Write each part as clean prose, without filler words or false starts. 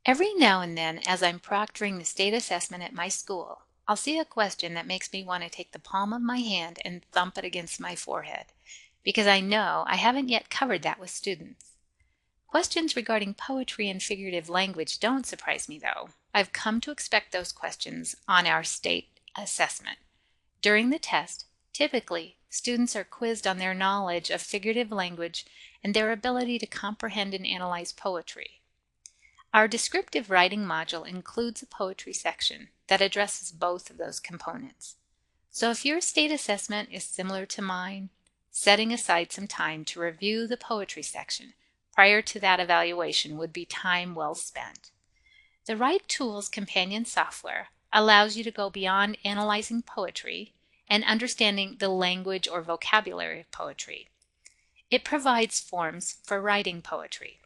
Every now and then, as I'm proctoring the state assessment at my school, I'll see a question that makes me want to take the palm of my hand and thump it against my forehead, because I know I haven't yet covered that with students. Questions regarding poetry and figurative language don't surprise me, though. I've come to expect those questions on our state assessment. During the test, typically, students are quizzed on their knowledge of figurative language and their ability to comprehend and analyze poetry. Our descriptive writing module includes a poetry section that addresses both of those components. So if your state assessment is similar to mine, setting aside some time to review the poetry section prior to that evaluation would be time well spent. The Write Tools companion software allows you to go beyond analyzing poetry and understanding the language or vocabulary of poetry. It provides forms for writing poetry.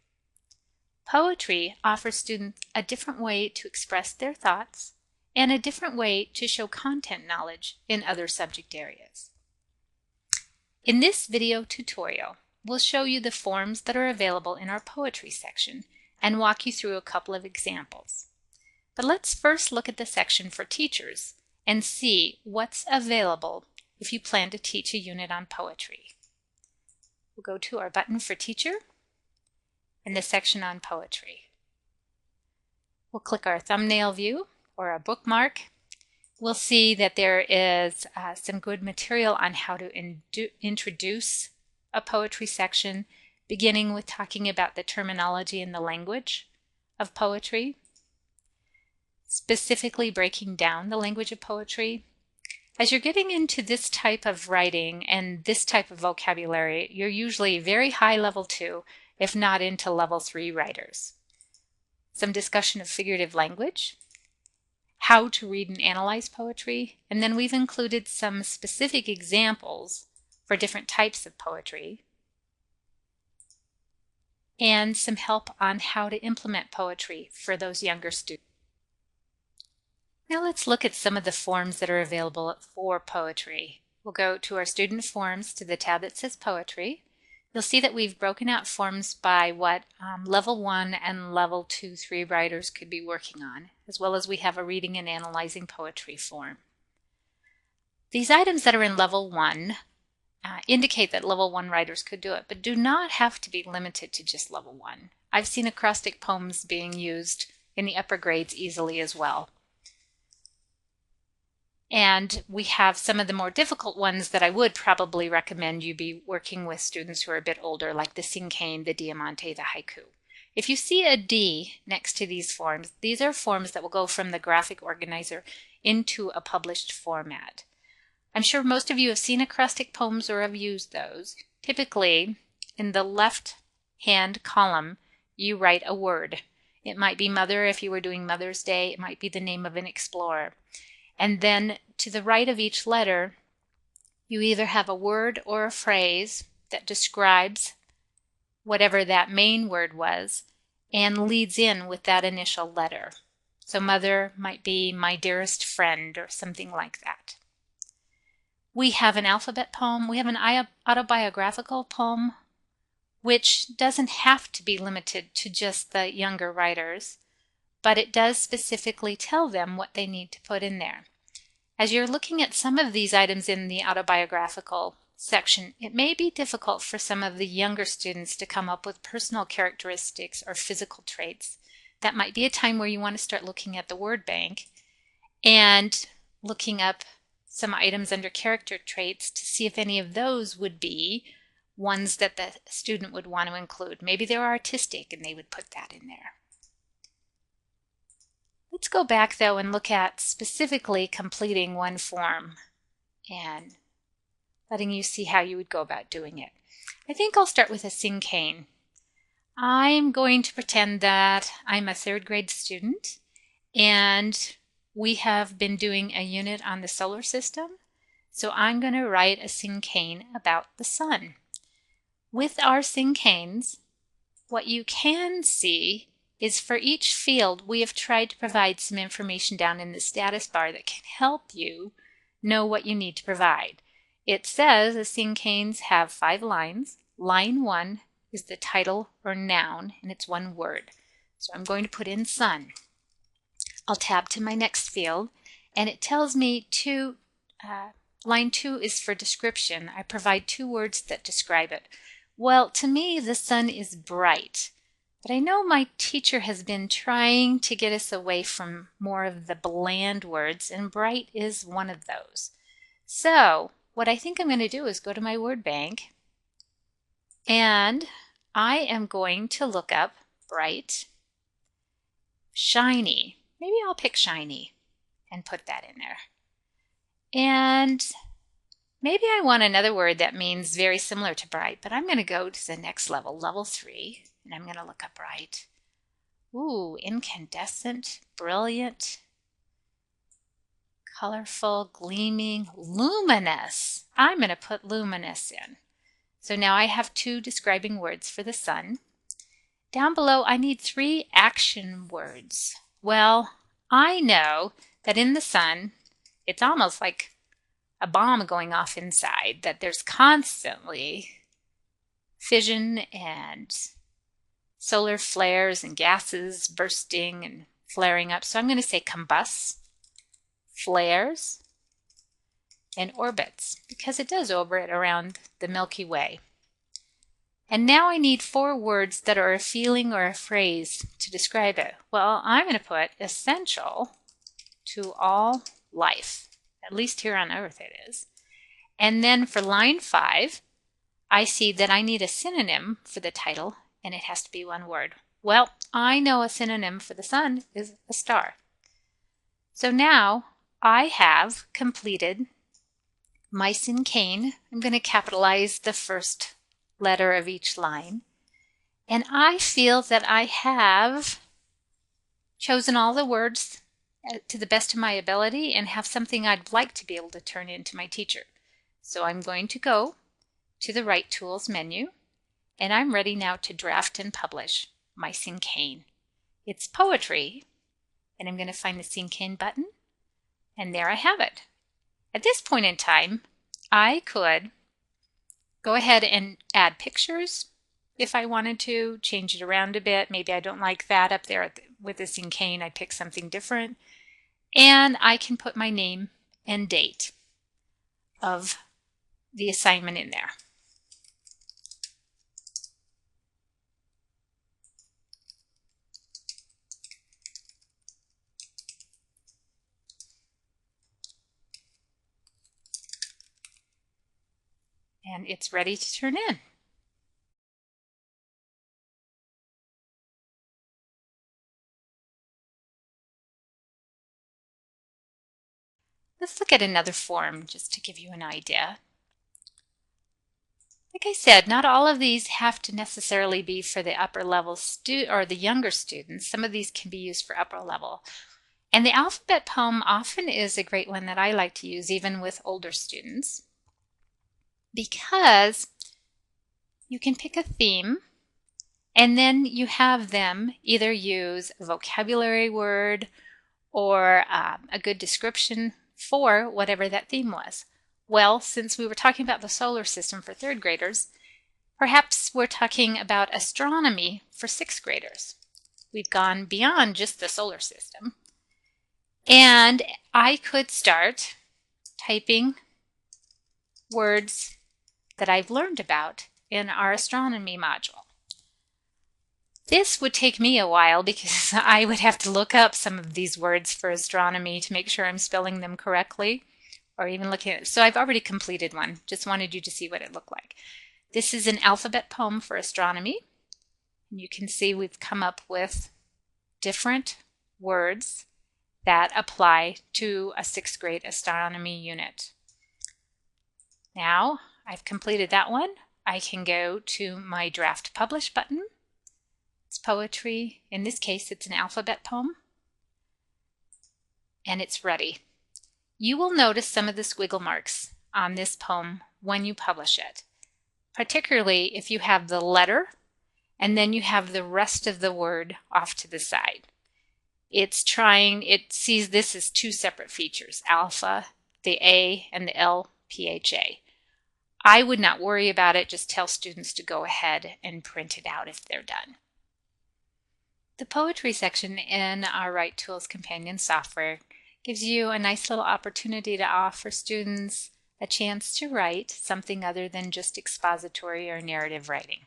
Poetry offers students a different way to express their thoughts and a different way to show content knowledge in other subject areas. In this video tutorial, we'll show you the forms that are available in our poetry section and walk you through a couple of examples. But let's first look at the section for teachers and see what's available if you plan to teach a unit on poetry. We'll go to our button for teacher and the section on poetry. We'll click our thumbnail view or a bookmark. We'll see that there is some good material on how to introduce a poetry section, beginning with talking about the terminology and the language of poetry, specifically breaking down the language of poetry. As you're getting into this type of writing and this type of vocabulary, you're usually very high level 2, if not into level 3 writers. Some discussion of figurative language, how to read and analyze poetry, and then we've included some specific examples for different types of poetry, and some help on how to implement poetry for those younger students. Now let's look at some of the forms that are available for poetry. We'll go to our student forms to the tab that says poetry. You'll see that we've broken out forms by what level 1 and level 2, 3 writers could be working on, as well as we have a reading and analyzing poetry form. These items that are in level 1 indicate that level 1 writers could do it, but do not have to be limited to just level 1. I've seen acrostic poems being used in the upper grades easily as well. And we have some of the more difficult ones that I would probably recommend you be working with students who are a bit older, like the cinquain, the diamante, the haiku. If you see a D next to these forms, these are forms that will go from the graphic organizer into a published format. I'm sure most of you have seen acrostic poems or have used those. Typically, in the left-hand column, you write a word. It might be mother if you were doing Mother's Day. It might be the name of an explorer. And then to the right of each letter, you either have a word or a phrase that describes whatever that main word was and leads in with that initial letter. So mother might be my dearest friend or something like that. We have an alphabet poem. We have an autobiographical poem, which doesn't have to be limited to just the younger writers, but it does specifically tell them what they need to put in there. As you're looking at some of these items in the autobiographical section, it may be difficult for some of the younger students to come up with personal characteristics or physical traits. That might be a time where you want to start looking at the word bank and looking up some items under character traits to see if any of those would be ones that the student would want to include. Maybe they're artistic and they would put that in there. Let's go back though and look at specifically completing one form and letting you see how you would go about doing it. I think I'll start with a cinquain. I'm going to pretend that I'm a 3rd grade student and we have been doing a unit on the solar system. So I'm going to write a cinquain about the sun. With our cinquains, what you can see is for each field, we have tried to provide some information down in the status bar that can help you know what you need to provide. It says the cinquains have 5 lines. Line 1 is the title or noun, and it's one word. So I'm going to put in sun. I'll tab to my next field, and it tells me line 2 is for description. I provide 2 words that describe it. Well, to me, the sun is bright, but I know my teacher has been trying to get us away from more of the bland words, and bright is one of those. So what I think I'm going to do is go to my word bank, and I am going to look up bright, shiny. Maybe I'll pick shiny and put that in there. And maybe I want another word that means very similar to bright, but I'm going to go to the next level, level 3, and I'm going to look up bright. Ooh, incandescent, brilliant, colorful, gleaming, luminous. I'm going to put luminous in. So now I have 2 describing words for the sun. Down below, I need 3 action words. Well, I know that in the sun, it's almost like a bomb going off inside, that there's constantly fission and solar flares and gases bursting and flaring up. So I'm going to say combusts, flares, and orbits, because it does orbit around the Milky Way. And now I need 4 words that are a feeling or a phrase to describe it. Well, I'm going to put essential to all life, at least here on Earth it is. And then for line 5, I see that I need a synonym for the title, and it has to be 1 word. Well, I know a synonym for the sun is a star. So now I have completed my syncane. I'm going to capitalize the first letter of each line. And I feel that I have chosen all the words to the best of my ability and have something I'd like to be able to turn into my teacher. So I'm going to go to the Write Tools menu, and I'm ready now to draft and publish my syncane. It's poetry, and I'm going to find the syncane button, and there I have it. At this point in time, I could go ahead and add pictures if I wanted to, change it around a bit. Maybe I don't like that up there with the syncane. I pick something different. And I can put my name and date of the assignment in there. And it's ready to turn in. Let's look at another form just to give you an idea. Like I said, not all of these have to necessarily be for the upper level or the younger students. Some of these can be used for upper level. And the alphabet poem often is a great one that I like to use even with older students, because you can pick a theme and then you have them either use a vocabulary word or a good description for whatever that theme was. Well, since we were talking about the solar system for 3rd graders, perhaps we're talking about astronomy for 6th graders. We've gone beyond just the solar system. And I could start typing words that I've learned about in our astronomy module. This would take me a while because I would have to look up some of these words for astronomy to make sure I'm spelling them correctly, or even looking at it. So I've already completed one. Just wanted you to see what it looked like. This is an alphabet poem for astronomy. And you can see we've come up with different words that apply to a 6th grade astronomy unit. Now I've completed that one. I can go to my draft publish button. It's poetry. In this case, it's an alphabet poem. And it's ready. You will notice some of the squiggle marks on this poem when you publish it, particularly if you have the letter and then you have the rest of the word off to the side. It sees this as 2 separate features, alpha, the A, and the LPHA. I would not worry about it. Just tell students to go ahead and print it out if they're done. The poetry section in our Write Tools companion software gives you a nice little opportunity to offer students a chance to write something other than just expository or narrative writing.